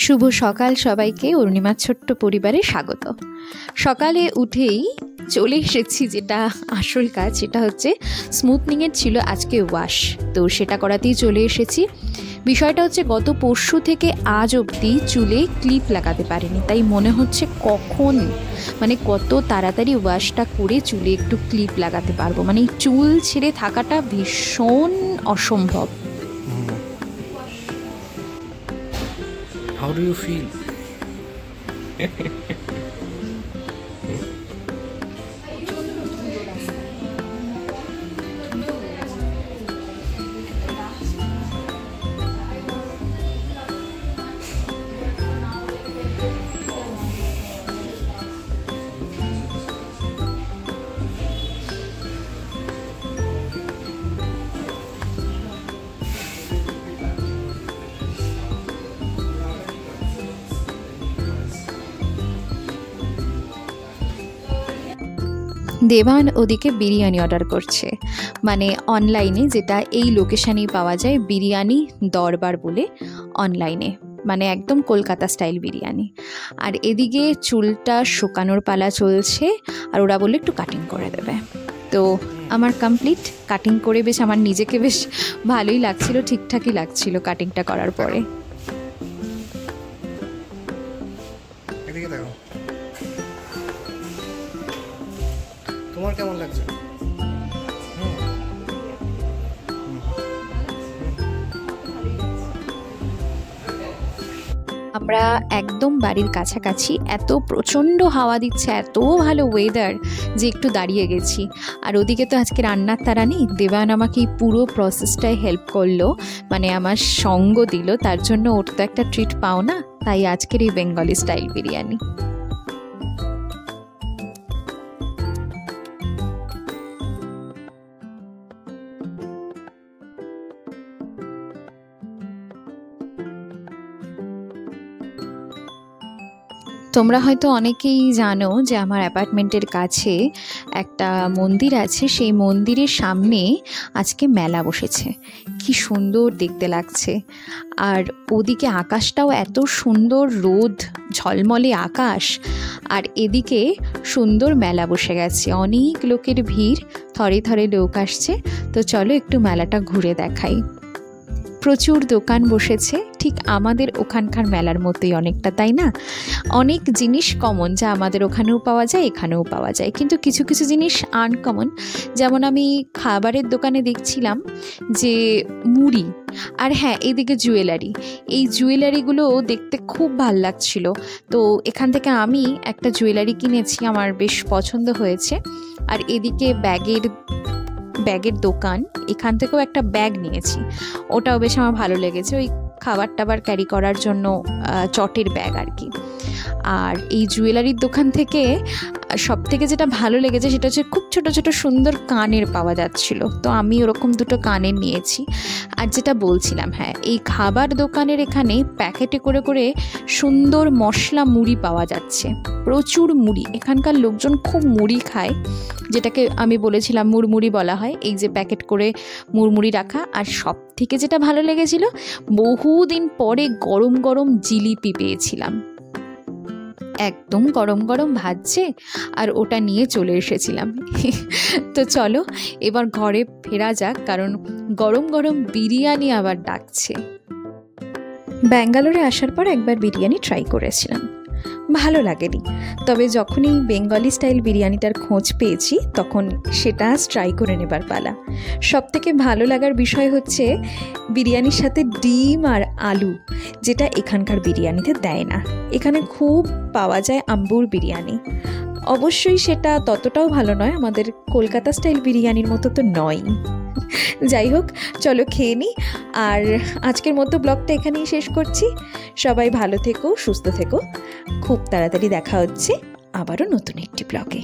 শুভ সকাল সবাইকে অরুণিমার ছোট্ট পরিবারে স্বাগত। সকালে উঠেই চলে এসেছি, যেটা আসল কাজ সেটা হচ্ছে স্মুথনিংয়ের ছিল আজকে ওয়াশ, তো সেটা করাতেই চলে এসেছি। বিষয়টা হচ্ছে গত পরশু থেকে আজ অবধি চুলে ক্লিপ লাগাতে পারিনি, তাই মনে হচ্ছে কখন কত তাড়াতাড়ি ওয়াশটা করে চুলে একটু ক্লিপ লাগাতে পারবো। চুল ছেড়ে থাকাটা ভীষণ অসম্ভব। How do you feel? দেবান ওদিকে বিরিয়ানি অর্ডার করছে, অনলাইনে, যেটা এই লোকেশানেই পাওয়া যায়, বিরিয়ানি দরবার বলে অনলাইনে, একদম কলকাতা স্টাইল বিরিয়ানি। আর এদিকে চুলটা শুকানোর পালা চলছে, আর ওরা বললে একটু কাটিং করে দেবে। তো আমার কমপ্লিট কাটিং করে বেশ আমার নিজেকে বেশ ভালোই লাগছিল, ঠিকঠাকই লাগছিল কাটিংটা করার পরে। তোমার কেমন লাগছে? আমরা একদম বাড়ির কাছাকাছি, এত প্রচণ্ড হাওয়া দিচ্ছে, এত ভালো ওয়েদার যে একটু দাঁড়িয়ে গেছি। আর ওদিকে তো আজকে রান্নার তারা নেই, দেবান আমাকে এই পুরো প্রসেসটায় হেল্প করলো, আমার সঙ্গ দিল, তার জন্য ওর তো একটা ট্রিট পাও না, তাই আজকের এই বেঙ্গলি স্টাইল বিরিয়ানি। তোমরা হয়তো অনেকেই জানো যে আমার অ্যাপার্টমেন্টের কাছে একটা মন্দির আছে, সেই মন্দিরের সামনে আজকে মেলা বসেছে। কি সুন্দর দেখতে লাগছে, আর ওদিকে আকাশটাও এত সুন্দর, রোদ ঝলমলে আকাশ, আর এদিকে সুন্দর মেলা বসে গেছে, অনেক লোকের ভিড়, থরে থরে লোক আসছে। তো চলো একটু মেলাটা ঘুরে দেখাই। প্রচুর দোকান বসেছে, ঠিক আমাদের ওখানকার মেলার মতোই অনেকটা, তাই না? অনেক জিনিস কমন, যা আমাদের ওখানেও পাওয়া যায়, এখানেও পাওয়া যায়, কিন্তু কিছু কিছু জিনিস আনকমন। যেমন আমি খাবারের দোকানে দেখছিলাম যে মুড়ি, আর হ্যাঁ এদিকে জুয়েলারি, এই জুয়েলারিগুলো দেখতে খুব ভাল লাগছিল। তো এখান থেকে আমি একটা জুয়েলারি কিনেছি, আমার বেশ পছন্দ হয়েছে। আর এদিকে ব্যাগের দোকান, এখান থেকেও একটা ব্যাগ নিয়েছি, ওটাও বেশ আমার ভালো লেগেছে, ওই খাবার টাবার ক্যারি করার জন্য চটের ব্যাগ আর কি। আর এই জুয়েলারির দোকান থেকে সব থেকে যেটা ভালো লেগেছে সেটা হচ্ছে খুব ছোট ছোট সুন্দর কানের পাওয়া যাচ্ছিল, তো আমি ওরকম দুটো কানের নিয়েছি। আর যেটা বলছিলাম, হ্যাঁ এই খাবার দোকানের এখানে প্যাকেটে করে করে সুন্দর মশলা মুড়ি পাওয়া যাচ্ছে, প্রচুর মুড়ি, এখানকার লোকজন খুব মুড়ি খায়, যেটাকে আমি বলেছিলাম মুড়মুড়ি বলা হয়, এই যে প্যাকেট করে মুড়মুড়ি রাখা। আর সব থেকে যেটা ভালো লেগেছিল, বহুদিন পরে গরম গরম জিলিপি পেয়েছিলাম, একদম গরম গরম ভাজছে, আর ওটা নিয়ে চলে এসেছিলাম। তো চলো এবার ঘরে ফেরা যাক, কারণ গরম গরম বিরিয়ানি আবার ডাকছে। ব্যাঙ্গালোরে আসার পর একবার বিরিয়ানি ট্রাই করেছিলাম, ভালো লাগেনি, তবে যখনই বেঙ্গলি স্টাইল বিরিয়ানিটার খোঁজ পেয়েছি তখন সেটা ট্রাই করে নেবার পালা। সব থেকে ভালো লাগার বিষয় হচ্ছে বিরিয়ানির সাথে ডিম আর আলু, যেটা এখানকার বিরিয়ানিতে দেয় না। এখানে খুব পাওয়া যায় আম্বুর বিরিয়ানি, অবশ্যই সেটা ততটাও ভালো নয়, আমাদের কলকাতা স্টাইল বিরিয়ানির মতো তো নয়। যাই হোক, চলো খেয়ে নিই, আর আজকের মতো ব্লগটা এখানেই শেষ করছি। সবাই ভালো থেকো, সুস্থ থেকো, খুব তাড়াতাড়ি দেখা হচ্ছে আবারও নতুন একটি ব্লগে।